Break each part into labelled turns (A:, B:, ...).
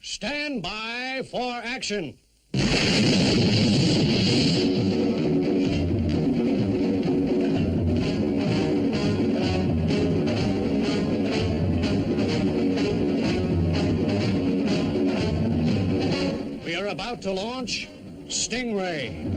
A: Stand by for action. We are about to launch STINGRAY.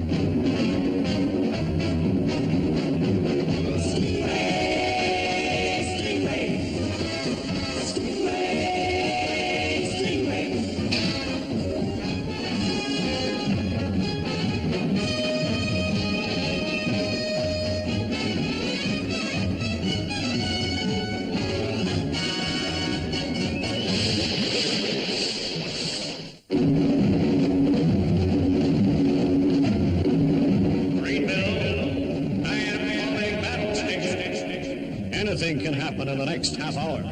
A: Anything can happen in the next half hour.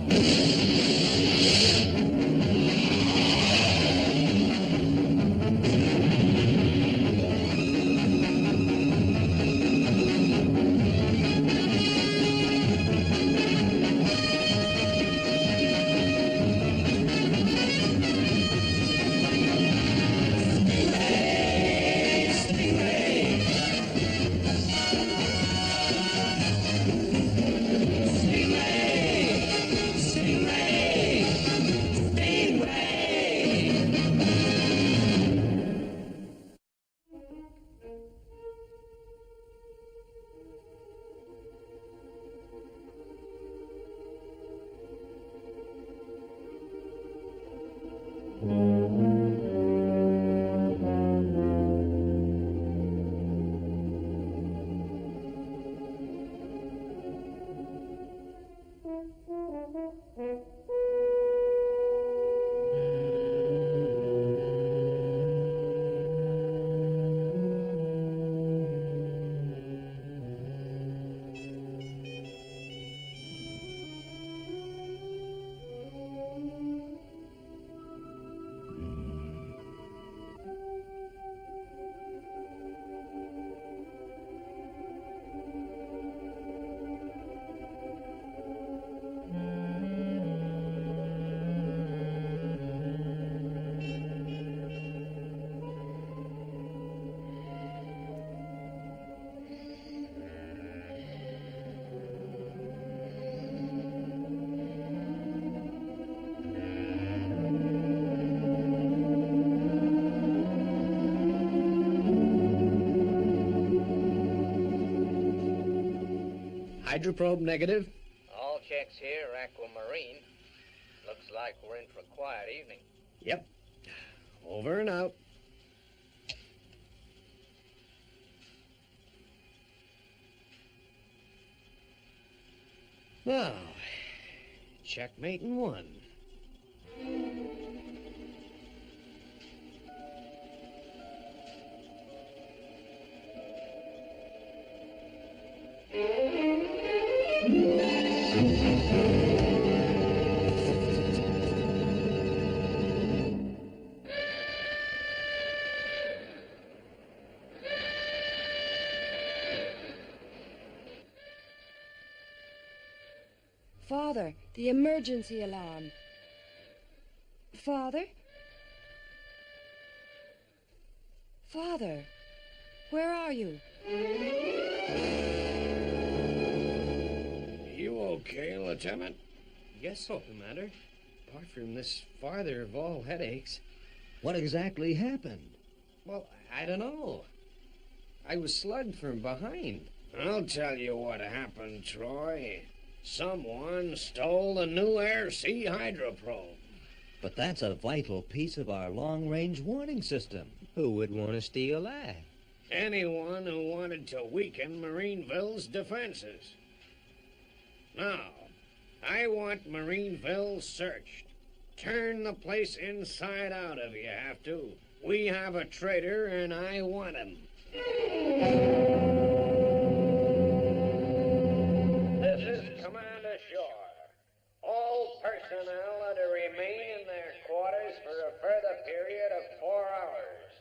A: Hydroprobe negative.
B: All checks here are aquamarine. Looks like we're in for a quiet evening.
A: Yep. Over and out. Now, checkmate in one.
C: Father, the emergency alarm. Father? Father, where are you?
A: You okay, Lieutenant?
D: Guess so, Commander. Apart from this farther of all headaches.
E: What exactly happened?
D: Well, I don't know. I was slugged from behind.
A: I'll tell you what happened, Troy. Someone stole the new air-sea hydroprobe.
E: But that's a vital piece of our long-range warning system.
D: Who would want to steal that?
A: Anyone who wanted to weaken Marineville's defenses. Now, I want Marineville searched. Turn the place inside out if you have to. We have a traitor, and I want him. This is Command Ashore. All personnel are to remain in their quarters for a further period of 4 hours.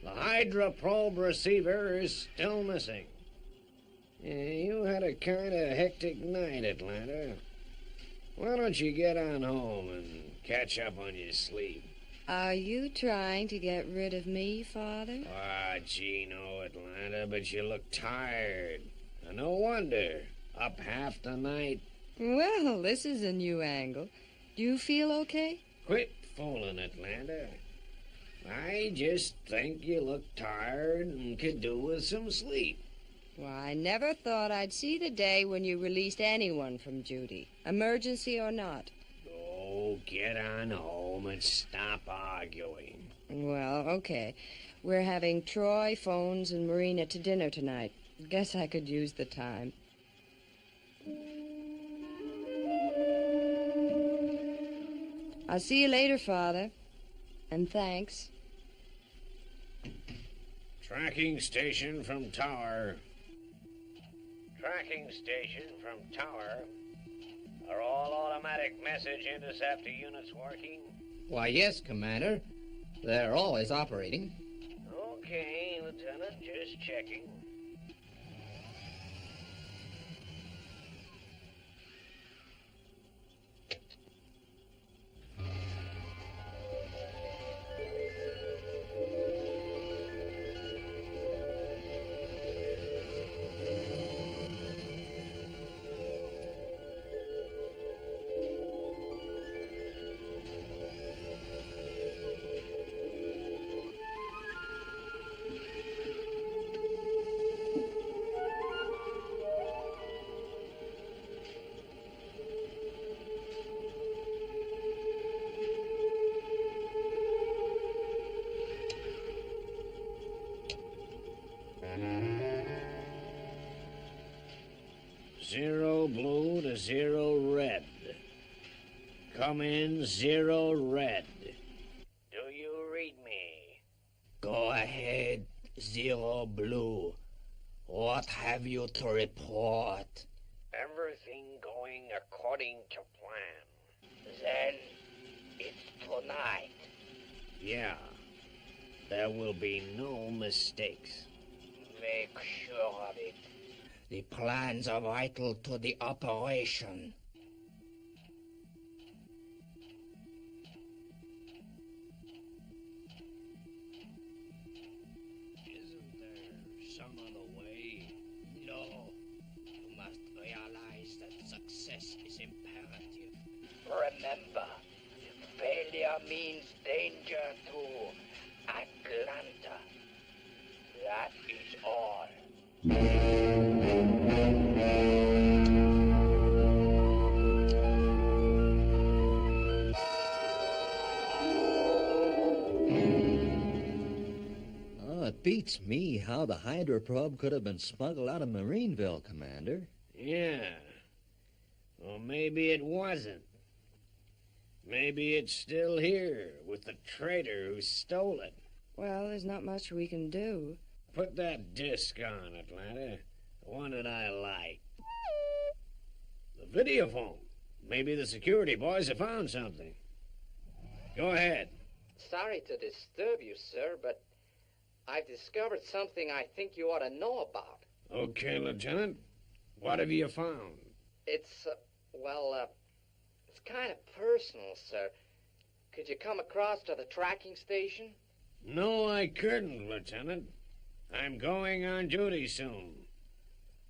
A: The hydroprobe receiver is still missing. You had a kind of hectic night, Atlanta. Why don't you get on home and catch up on your sleep?
C: Are you trying to get rid of me, Father?
A: Ah, gee, no, Atlanta, but you look tired. No wonder. Up half the night.
C: Well, this is a new angle. Do you feel okay?
A: Quit fooling, Atlanta. I just think you look tired and could do with some sleep.
C: Well, I never thought I'd see the day when you released anyone from duty, emergency or not.
A: Oh, get on home and stop arguing.
C: Well, okay. We're having Troy, Phones, and Marina to dinner tonight. Guess I could use the time. I'll see you later, Father. And thanks.
A: Tracking station from tower. Tracking station from tower. Are all automatic message interceptor units working?
D: Why, yes, Commander. They're always operating.
A: Okay, Lieutenant, just checking. Zero blue to zero red. Come in, zero red. Do you read me?
F: Go ahead, Zero Blue. What have you to report?
A: Everything going according to plan.
F: Then it's tonight.
A: Yeah. There will be no mistakes.
F: Make sure of it. The plans are vital to the operation.
A: Isn't there some other way?
F: No. You must realize that success is imperative. Remember, failure means danger to Atlanta. That is all.
E: Oh, it beats me how the hydroprobe could have been smuggled out of Marineville, Commander.
A: Yeah. Well, maybe it wasn't. Maybe it's still here with the traitor who stole it.
C: Well, there's not much we can do.
A: Put that disc on, Atlanta. The one that I like. The videophone. Maybe the security boys have found something. Go ahead.
B: Sorry to disturb you, sir, but I've discovered something I think you ought to know about.
A: Okay, Lieutenant. What have you found?
B: It's, it's kind of personal, sir. Could you come across to the tracking station?
A: No, I couldn't, Lieutenant. I'm going on duty soon.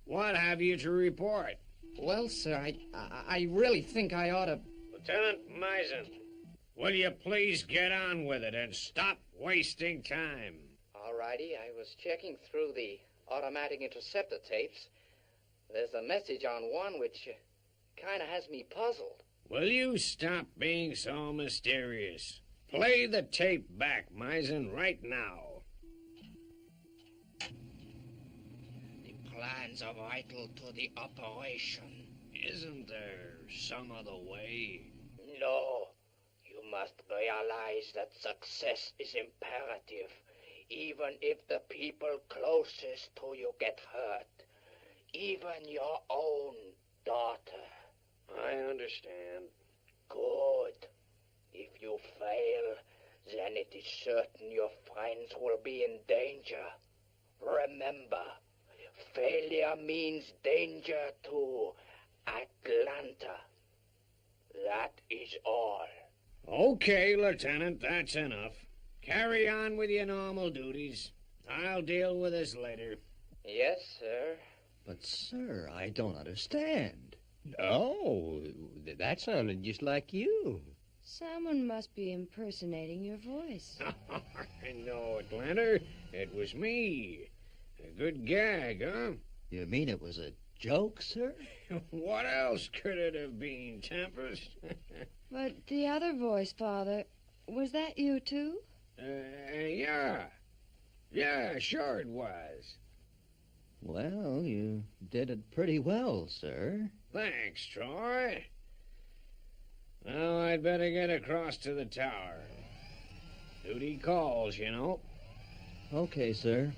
A: What have you to report?
D: Well, sir, I really think I ought to...
A: Lieutenant Misen, will you please get on with it and stop wasting time?
B: All righty, I was checking through the automatic interceptor tapes. There's a message on one which kind of has me puzzled.
A: Will you stop being so mysterious? Play the tape back, Misen, right now.
F: The plans are vital to the operation.
A: Isn't there some other way?
F: No. You must realize that success is imperative, even if the people closest to you get hurt. Even your own daughter.
A: I understand.
F: Good. If you fail, then it is certain your friends will be in danger. Remember, failure means danger to Atlanta. That is all.
A: Okay, Lieutenant, that's enough. Carry on with your normal duties. I'll deal with this later.
B: Yes, sir.
E: But, sir, I don't understand.
D: Oh, that sounded just like you.
C: Someone must be impersonating your voice.
A: No, Atlanta, it was me. A good gag, huh?
E: You mean it was a joke, sir?
A: What else could it have been, Tempest?
C: But the other voice, Father, was that you too?
A: Yeah. Yeah, sure it was.
E: Well, you did it pretty well, sir.
A: Thanks, Troy. Now I'd better get across to the tower. Duty calls, you know.
E: Okay, sir.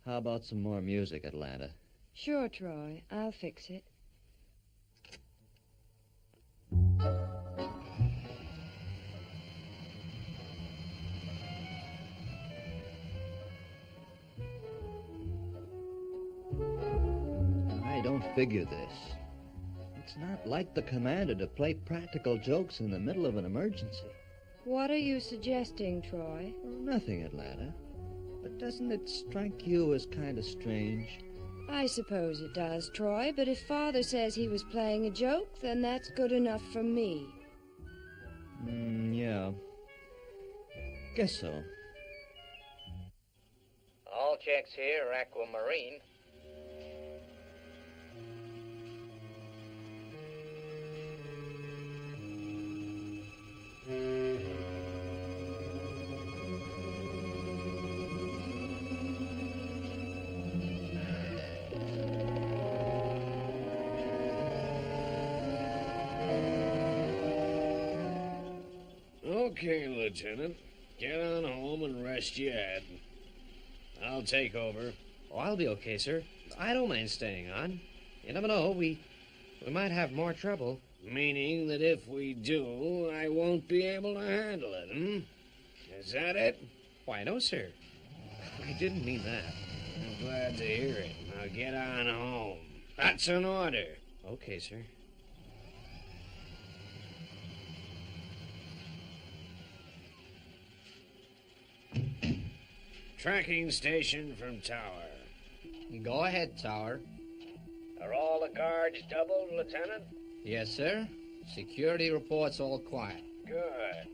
E: How about some more music, Atlanta?
C: Sure, Troy. I'll fix it.
E: I don't figure this. It's not like the commander to play practical jokes in the middle of an emergency.
C: What are you suggesting, Troy?
E: Well, nothing, Atlanta. But doesn't it strike you as kind of strange?
C: I suppose it does, Troy, but if Father says he was playing a joke, then that's good enough for me.
E: Yeah. Guess so.
B: All checks here are aquamarine.
A: Okay, Lieutenant. Get on home and rest your head. I'll take over.
D: Oh, I'll be okay, sir. I don't mind staying on. You never know, we might have more trouble.
A: Meaning that if we do, I won't be able to handle it, Is that it?
D: Why, no, sir. I didn't mean that.
A: I'm glad to hear it. Now get on home. That's an order.
D: Okay, sir.
A: Tracking station from tower.
D: Go ahead, Tower.
A: Are all the guards doubled, Lieutenant?
D: Yes, sir. Security reports all quiet.
A: Good.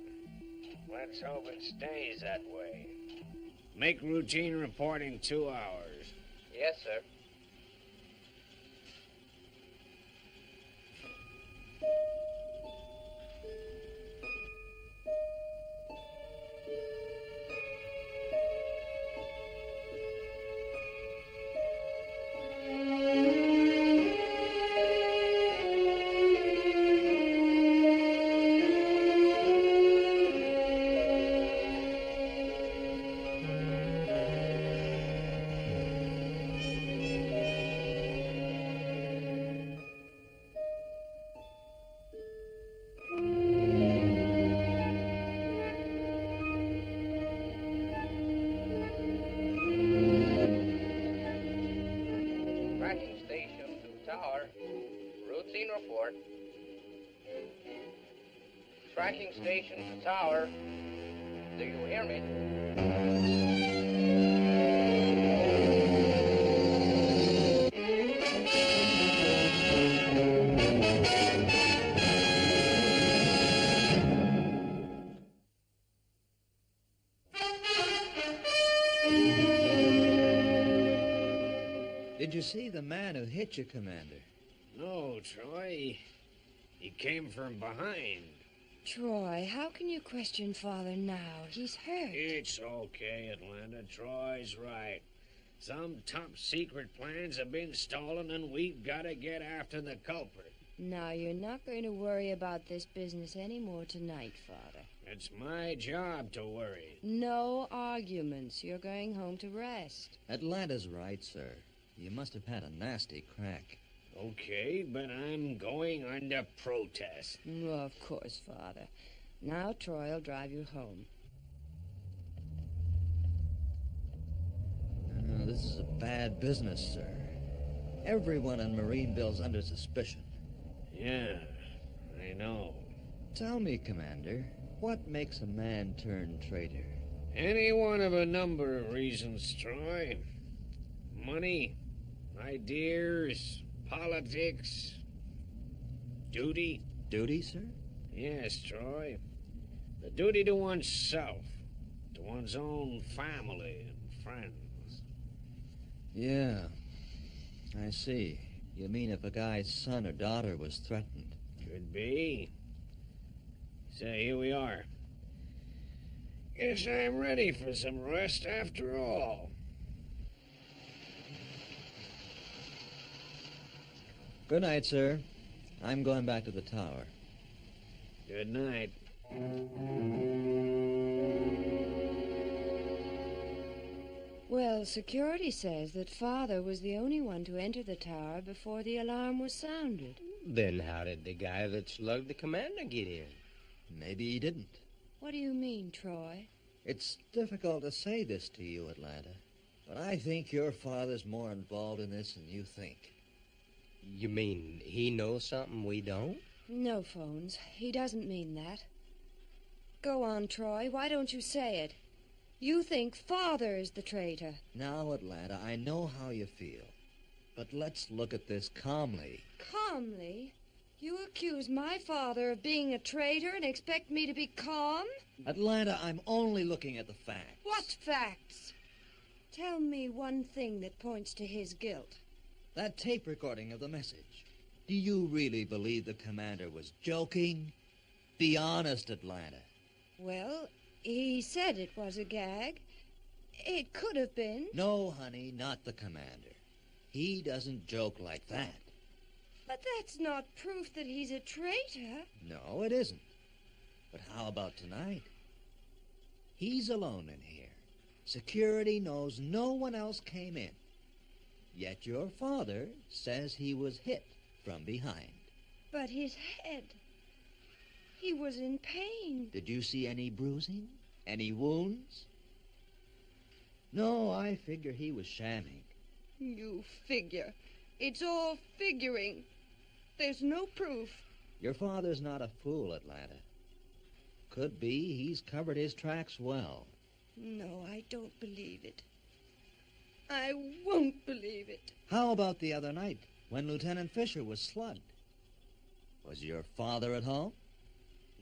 A: Let's hope it stays that way. Make routine reporting 2 hours.
B: Yes, sir. Tracking station to tower. Routine report. Tracking station to tower. Do you hear me?
E: Did you see the man who hit you, Commander?
A: No, Troy. He came from behind.
C: Troy, how can you question Father now? He's hurt.
A: It's okay, Atlanta. Troy's right. Some top secret plans have been stolen, and we've got to get after the culprit.
C: Now, you're not going to worry about this business anymore tonight, Father.
A: It's my job to worry.
C: No arguments. You're going home to rest.
E: Atlanta's right, sir. You must have had a nasty crack.
A: Okay, but I'm going under protest.
C: Oh, of course, Father. Now Troy will drive you home.
E: This is a bad business, sir. Everyone in Marineville's under suspicion.
A: Yeah, I know.
E: Tell me, Commander, what makes a man turn traitor?
A: Any one of a number of reasons, Troy. Money, ideas, politics, duty.
E: Duty, sir?
A: Yes, Troy. The duty to oneself, to one's own family and friends.
E: Yeah, I see. You mean if a guy's son or daughter was threatened?
A: Could be. So here we are. Guess I'm ready for some rest after all.
E: Good night, sir. I'm going back to the tower.
A: Good night.
C: Well, security says that Father was the only one to enter the tower before the alarm was sounded.
G: Then how did the guy that slugged the commander get in?
E: Maybe he didn't.
C: What do you mean, Troy?
E: It's difficult to say this to you, Atlanta, but I think your father's more involved in this than you think.
G: You mean he knows something we don't?
C: No, Phones. He doesn't mean that. Go on, Troy. Why don't you say it? You think Father is the traitor.
E: Now, Atlanta, I know how you feel, but let's look at this calmly.
C: Calmly? You accuse my father of being a traitor and expect me to be calm?
E: Atlanta, I'm only looking at the facts.
C: What facts? Tell me one thing that points to his guilt.
E: That tape recording of the message. Do you really believe the commander was joking? Be honest, Atlanta.
C: Well, he said it was a gag. It could have been.
E: No, honey, not the commander. He doesn't joke like that.
C: But that's not proof that he's a traitor.
E: No, it isn't. But how about tonight? He's alone in here. Security knows no one else came in. Yet your father says he was hit from behind.
C: But his head... he was in pain.
E: Did you see any bruising? Any wounds? No, I figure he was shamming.
C: You figure. It's all figuring. There's no proof.
E: Your father's not a fool, Atlanta. Could be he's covered his tracks well.
C: No, I don't believe it. I won't believe it.
E: How about the other night, when Lieutenant Fisher was slugged? Was your father at home?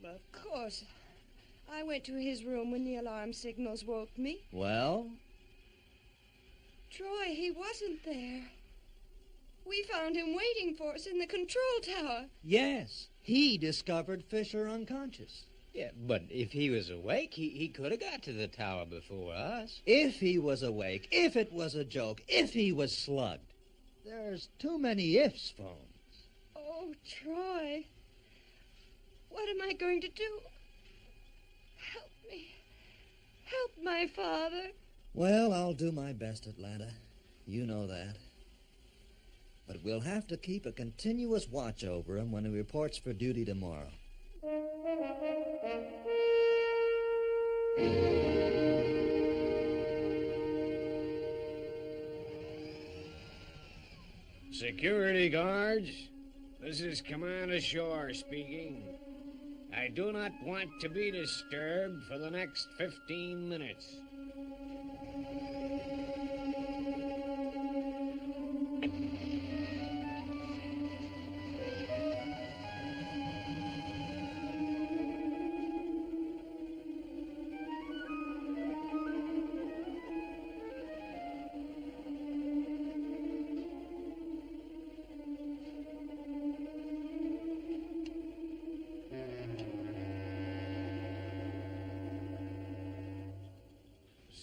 C: Of course. I went to his room when the alarm signals woke me.
E: Well?
C: Troy, he wasn't there. We found him waiting for us in the control tower.
E: Yes, he discovered Fisher unconscious.
G: Yeah, but if he was awake, he could have got to the tower before us.
E: If he was awake, if it was a joke, if he was slugged. There's too many ifs, Phones.
C: Oh, Troy. What am I going to do? Help me. Help my father.
E: Well, I'll do my best, Atlanta. You know that. But we'll have to keep a continuous watch over him when he reports for duty tomorrow.
A: Security guards, this is Commander Shore speaking. I do not want to be disturbed for the next 15 minutes.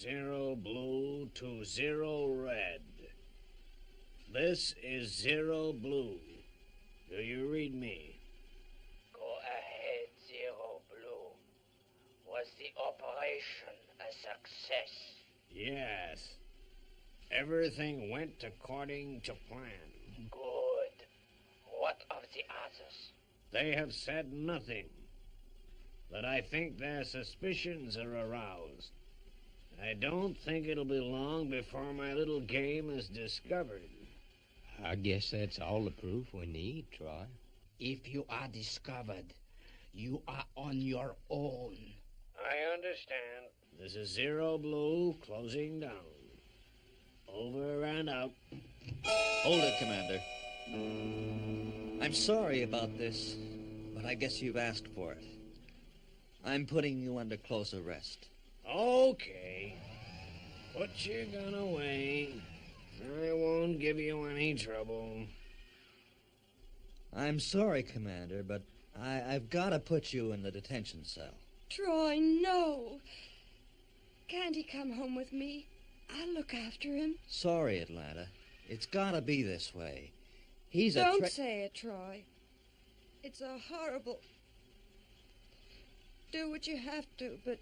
A: Zero blue to zero red. This is zero blue. Do you read me?
F: Go ahead, Zero Blue. Was the operation a success?
A: Yes. Everything went according to plan.
F: Good. What of the others?
A: They have said nothing. But I think their suspicions are aroused. I don't think it'll be long before my little game is discovered.
G: I guess that's all the proof we need, Troy.
F: If you are discovered, you are on your own.
A: I understand. This is Zero Blue closing down. Over and out.
E: Hold it, Commander. I'm sorry about this, but I guess you've asked for it. I'm putting you under close arrest.
A: Okay. Put your gun away. I won't give you any trouble.
E: I'm sorry, Commander, but I've got to put you in the detention cell.
C: Troy, no. Can't he come home with me? I'll look after him.
E: Sorry, Atlanta. It's got to be this way. He's
C: Don't say it, Troy. It's a horrible... Do what you have to, but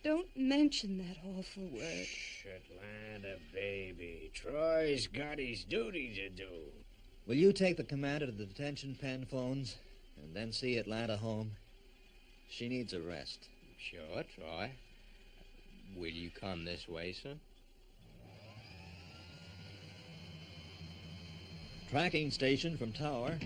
C: don't mention that awful word.
A: Shh, Atlanta, baby. Troy's got his duty to do.
E: Will you take the commander to the detention pen, Phones, and then see Atlanta home? She needs a rest.
G: Sure, Troy. Will you come this way, sir?
E: Tracking station from Tower.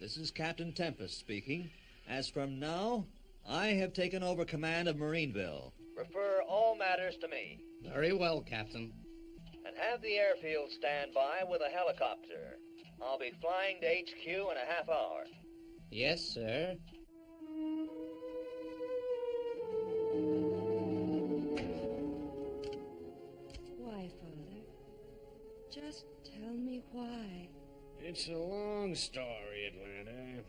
E: This is Captain Tempest speaking. As from now, I have taken over command of Marineville. Refer all matters to me.
B: Very well, Captain.
E: And have the airfield stand by with a helicopter. I'll be flying to HQ in a half hour.
B: Yes, sir.
C: Why, Father? Just tell me why.
A: It's a long story, Atlanta.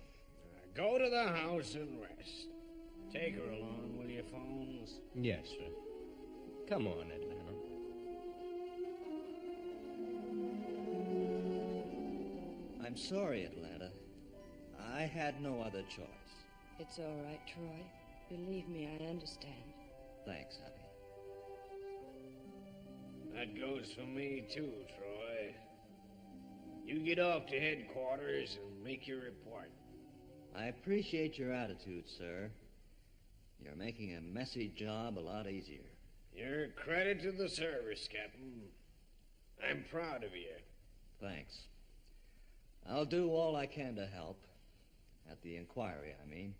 A: Go to the house and rest. Take her along, will you, Phones?
G: Yes, sir. Come on, Atlanta.
E: I'm sorry, Atlanta. I had no other choice.
C: It's all right, Troy. Believe me, I understand.
E: Thanks, honey.
A: That goes for me, too, Troy. You get off to headquarters and make your report.
E: I appreciate your attitude, sir. You're making a messy job a lot easier.
A: You're a credit to the service, Captain. I'm proud of you.
E: Thanks. I'll do all I can to help. At the inquiry, I mean.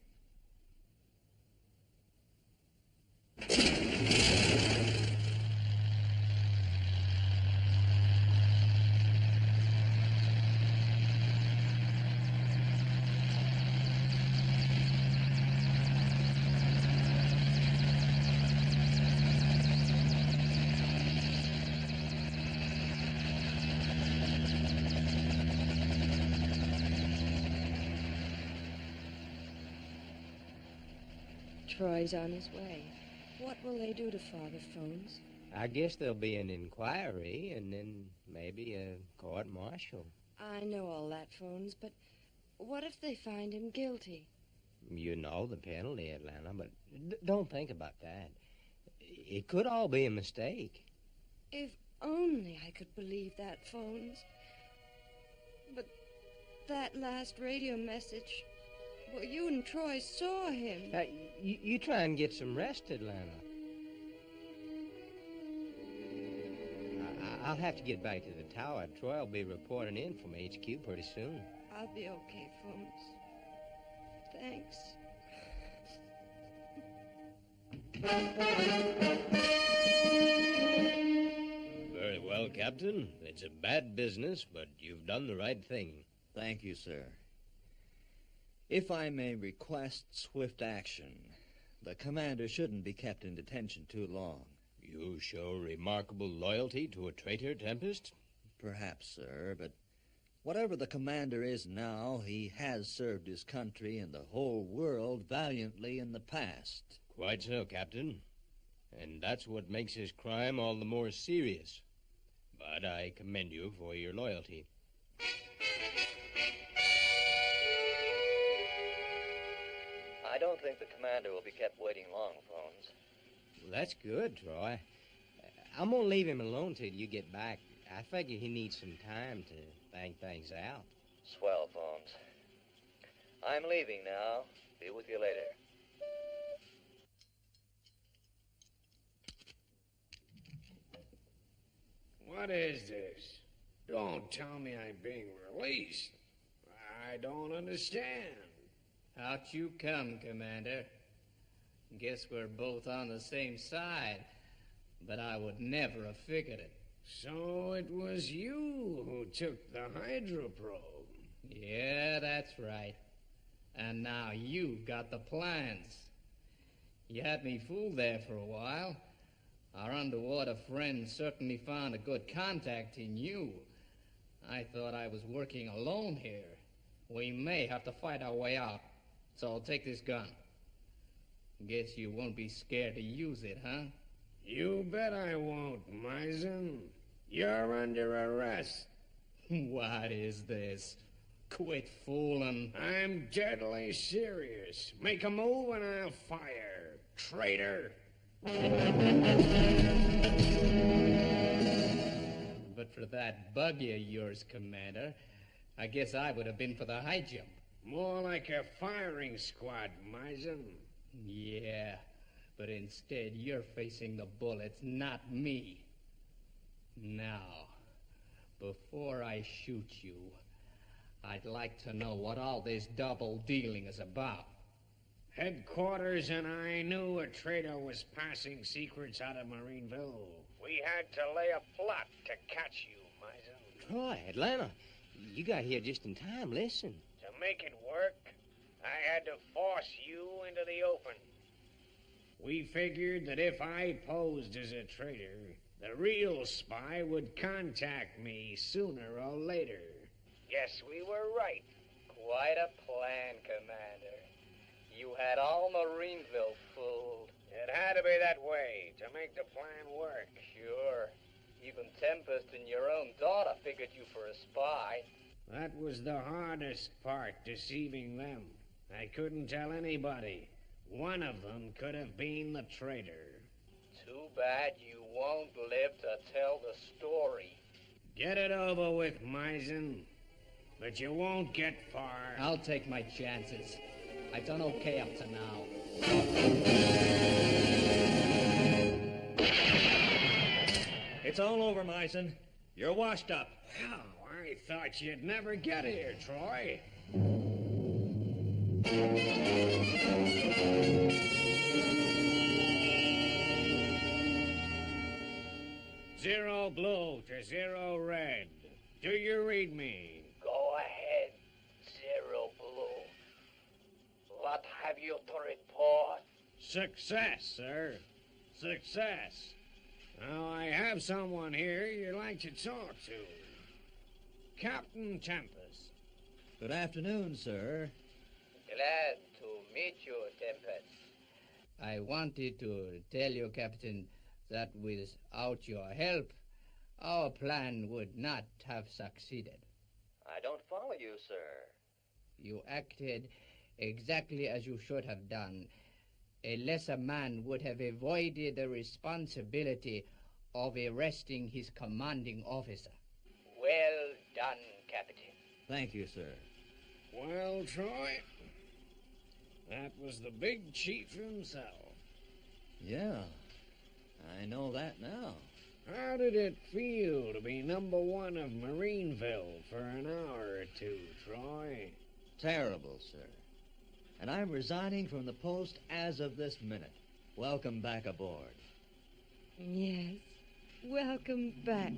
C: Troy's on his way. What will they do to Father Phones?
G: I guess there'll be an inquiry and then maybe a court-martial.
C: I know all that, Phones, but what if they find him guilty?
G: You know the penalty, Atlanta, but don't think about that. It could all be a mistake.
C: If only I could believe that, Phones. But that last radio message... Well, you and Troy saw him.
G: You try and get some rest, Atlanta. I'll have to get back to the tower. Troy will be reporting in from HQ pretty soon.
C: I'll be okay, Phones. Thanks.
G: Very well, Captain. It's a bad business, but you've done the right thing.
E: Thank you, sir. If I may request swift action, the commander shouldn't be kept in detention too long.
G: You show remarkable loyalty to a traitor, Tempest?
E: Perhaps, sir, but whatever the commander is now, he has served his country and the whole world valiantly in the past.
G: Quite so, Captain. And that's what makes his crime all the more serious. But I commend you for your loyalty.
E: I don't think the commander will be kept waiting long, Phones.
G: Well, that's good, Troy. I'm gonna leave him alone till you get back. I figure he needs some time to think things out.
E: Swell, Phones. I'm leaving now. Be with you later.
A: What is this? Don't tell me I'm being released. I don't understand.
B: Out you come, Commander. Guess we're both on the same side, but I would never have figured it.
A: So it was you who took the hydroprobe.
B: Yeah, that's right. And now you got the plans. You had me fooled there for a while. Our underwater friend certainly found a good contact in you. I thought I was working alone here. We may have to fight our way out, so I'll take this gun. Guess you won't be scared to use it, huh?
A: You bet I won't, Misen. You're under arrest.
B: What is this? Quit fooling.
A: I'm deadly serious. Make a move and I'll fire. Traitor.
B: But for that buggy of yours, Commander, I guess I would have been for the high jump.
A: More like a firing squad, Misen.
B: Yeah, but instead you're facing the bullets, not me. Now, before I shoot you, I'd like to know what all this double dealing is about.
A: Headquarters and I knew a traitor was passing secrets out of Marineville. We had to lay a plot to catch you, Misen.
G: Troy, Atlanta, you got here just in time. Listen.
A: To make it work, I had to force you into the open. We figured that if I posed as a traitor, the real spy would contact me sooner or later. Yes, we were right.
B: Quite a plan, Commander. You had all Marineville fooled.
A: It had to be that way to make the plan work.
B: Sure. Even Tempest and your own daughter figured you for a spy.
A: That was the hardest part, deceiving them. I couldn't tell anybody. One of them could have been the traitor.
B: Too bad you won't live to tell the story.
A: Get it over with, Misen. But you won't get far.
B: I'll take my chances. I've done okay up to now.
E: It's all over, Misen. You're washed up.
A: Oh, I thought you'd never get here, Troy. Zero blue to zero red. Do you read me?
F: Go ahead, Zero Blue. What have you to report?
A: Success, sir. Success. Now, I have someone here you'd like to talk to. Captain Tempest.
E: Good afternoon, sir.
B: Glad to meet you, Tempest. I wanted to tell you, Captain, that without your help, our plan would not have succeeded.
H: I don't follow you, sir.
B: You acted exactly as you should have done. A lesser man would have avoided the responsibility of arresting his commanding officer.
F: Well done, Captain.
E: Thank you, sir.
A: Well, Troy, that was the big chief himself.
E: Yeah, I know that now.
A: How did it feel to be number one of Marineville for an hour or two, Troy?
E: Terrible, sir. And I'm resigning from the post as of this minute. Welcome back aboard.
C: Yes. Welcome back,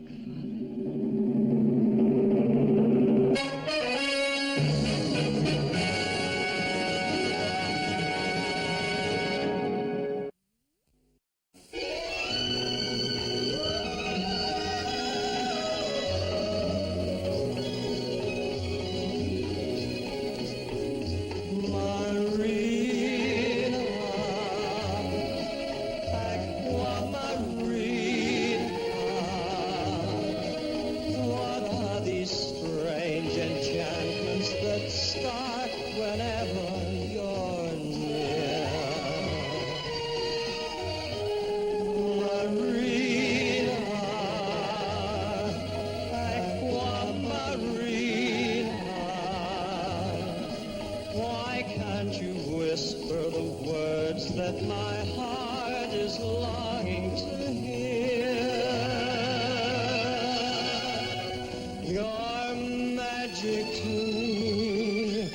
I: magic tune,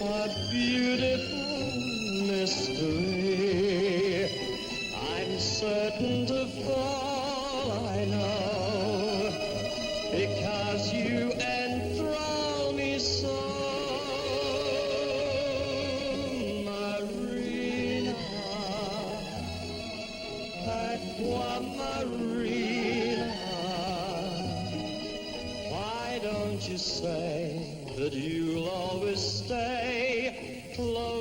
I: a beautiful mystery. I'm certain to fall, I know, because you enthrall me so. Marina, aqua marina, why don't you say that you'll always stay close